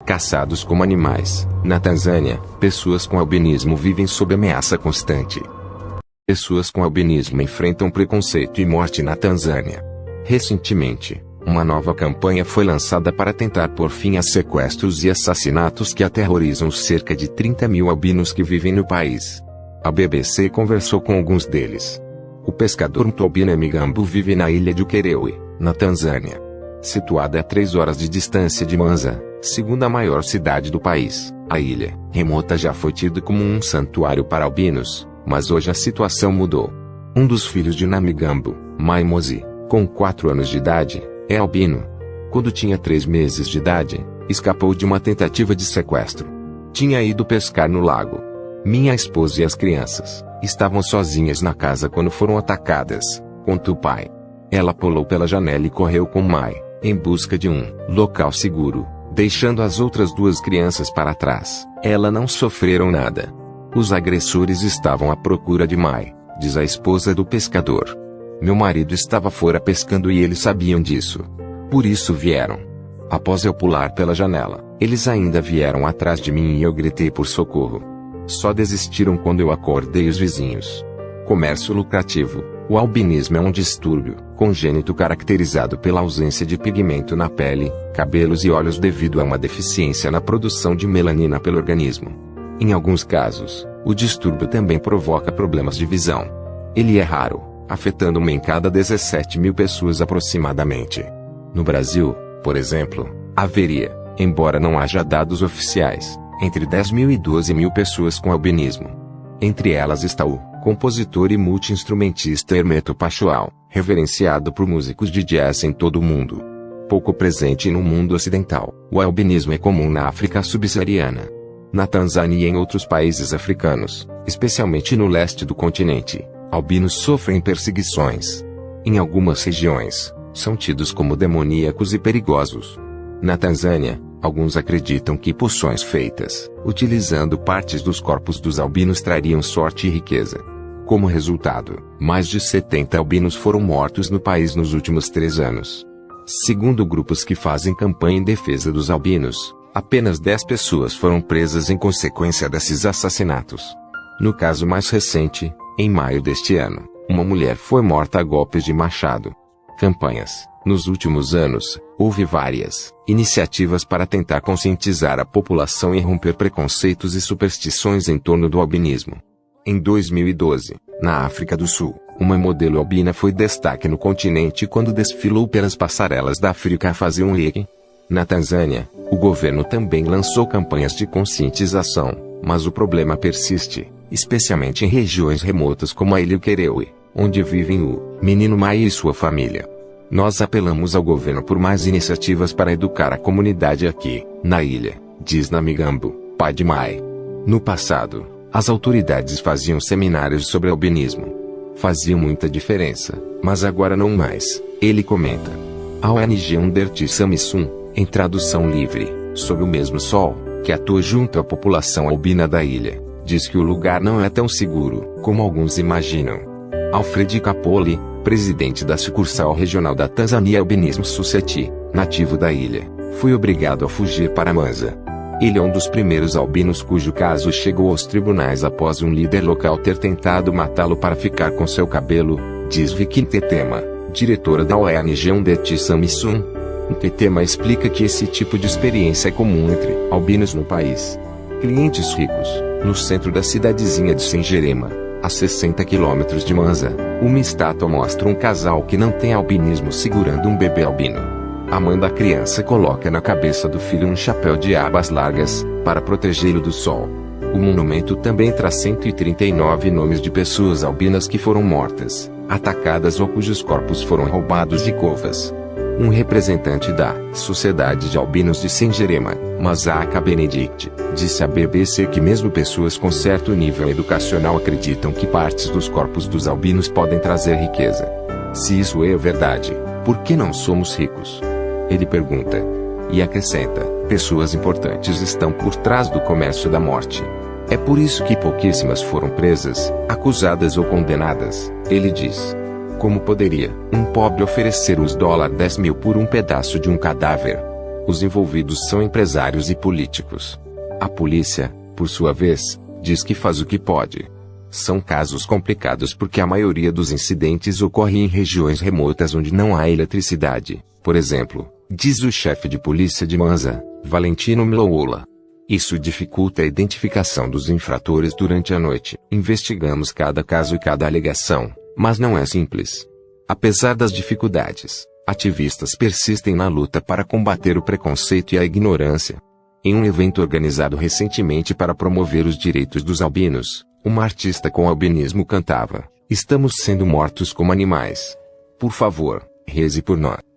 caçados como animais. Na Tanzânia, pessoas com albinismo vivem sob ameaça constante. Pessoas com albinismo enfrentam preconceito e morte na Tanzânia. Recentemente, uma nova campanha foi lançada para tentar pôr fim a sequestros e assassinatos que aterrorizam os cerca de 30 mil albinos que vivem no país. A BBC conversou com alguns deles. O pescador Mtobine Migambo vive na ilha de Ukerewe, na Tanzânia. Situada a 3 horas de distância de Mwanza, segunda maior cidade do país, a ilha remota já foi tida como um santuário para albinos, mas hoje a situação mudou. Um dos filhos de Namigambo, Maimozi, com 4 anos de idade, é albino. Quando tinha 3 meses de idade, escapou de uma tentativa de sequestro. Tinha ido pescar no lago. Minha esposa e as crianças estavam sozinhas na casa quando foram atacadas, contou o pai. Ela pulou pela janela e correu com Mai, em busca de um local seguro, deixando as outras 2 crianças para trás. Elas não sofreram nada. Os agressores estavam à procura de Mai, diz a esposa do pescador. Meu marido estava fora pescando e eles sabiam disso. Por isso vieram. Após eu pular pela janela, eles ainda vieram atrás de mim e eu gritei por socorro. Só desistiram quando eu acordei os vizinhos. Comércio lucrativo. O albinismo é um distúrbio congênito caracterizado pela ausência de pigmento na pele, cabelos e olhos devido a uma deficiência na produção de melanina pelo organismo. Em alguns casos, o distúrbio também provoca problemas de visão. Ele é raro, afetando uma em cada 17 mil pessoas aproximadamente. No Brasil, por exemplo, haveria, embora não haja dados oficiais, entre 10 mil e 12 mil pessoas com albinismo. Entre elas está o compositor e multi-instrumentista Hermeto Pascoal, reverenciado por músicos de jazz em todo o mundo. Pouco presente no mundo ocidental, o albinismo é comum na África subsaariana, na Tanzânia e em outros países africanos, especialmente no leste do continente. Albinos sofrem perseguições. Em algumas regiões, são tidos como demoníacos e perigosos. Na Tanzânia, alguns acreditam que poções feitas, utilizando partes dos corpos dos albinos trariam sorte e riqueza. Como resultado, mais de 70 albinos foram mortos no país nos últimos 3 anos. Segundo grupos que fazem campanha em defesa dos albinos, apenas 10 pessoas foram presas em consequência desses assassinatos. No caso mais recente, em maio deste ano, uma mulher foi morta a golpes de machado. Campanhas. Nos últimos anos, houve várias iniciativas para tentar conscientizar a população e romper preconceitos e superstições em torno do albinismo. Em 2012, na África do Sul, uma modelo albina foi destaque no continente quando desfilou pelas passarelas da África a fazer um reggae. Na Tanzânia, o governo também lançou campanhas de conscientização, mas o problema persiste, especialmente em regiões remotas como a ilha Ukerewe, onde vivem o menino Mai e sua família. Nós apelamos ao governo por mais iniciativas para educar a comunidade aqui, na ilha, diz Namigambo, pai de Mai. No passado, as autoridades faziam seminários sobre albinismo. Faziam muita diferença, mas agora não mais, ele comenta. A ONG Underti Samsung, em tradução livre, sob o mesmo sol, que atua junto à população albina da ilha, diz que o lugar não é tão seguro como alguns imaginam. Alfred Kapoli, presidente da sucursal regional da Tanzania Albinism Society, nativo da ilha, foi obrigado a fugir para Mwanza. Ele é um dos primeiros albinos cujo caso chegou aos tribunais após um líder local ter tentado matá-lo para ficar com seu cabelo, diz Vicky Ntetema, diretora da ONG Underti Samsung. Ntetema explica que esse tipo de experiência é comum entre albinos no país. Clientes ricos, no centro da cidadezinha de Sengerema, a 60 quilômetros de Mwanza, uma estátua mostra um casal que não tem albinismo segurando um bebê albino. A mãe da criança coloca na cabeça do filho um chapéu de abas largas, para protegê-lo do sol. O monumento também traz 139 nomes de pessoas albinas que foram mortas, atacadas ou cujos corpos foram roubados de covas. Um representante da Sociedade de Albinos de Sengerema, Masaka Benedict, disse à BBC que mesmo pessoas com certo nível educacional acreditam que partes dos corpos dos albinos podem trazer riqueza. Se isso é verdade, por que não somos ricos? Ele pergunta. E acrescenta, pessoas importantes estão por trás do comércio da morte. É por isso que pouquíssimas foram presas, acusadas ou condenadas, ele diz. Como poderia um pobre oferecer os $10 mil por um pedaço de um cadáver? Os envolvidos são empresários e políticos. A polícia, por sua vez, diz que faz o que pode. São casos complicados porque a maioria dos incidentes ocorre em regiões remotas onde não há eletricidade, por exemplo, diz o chefe de polícia de Manza, Valentino Mlowola. Isso dificulta a identificação dos infratores durante a noite. Investigamos cada caso e cada alegação, mas não é simples. Apesar das dificuldades, ativistas persistem na luta para combater o preconceito e a ignorância. Em um evento organizado recentemente para promover os direitos dos albinos, uma artista com albinismo cantava: "Estamos sendo mortos como animais. Por favor, reze por nós."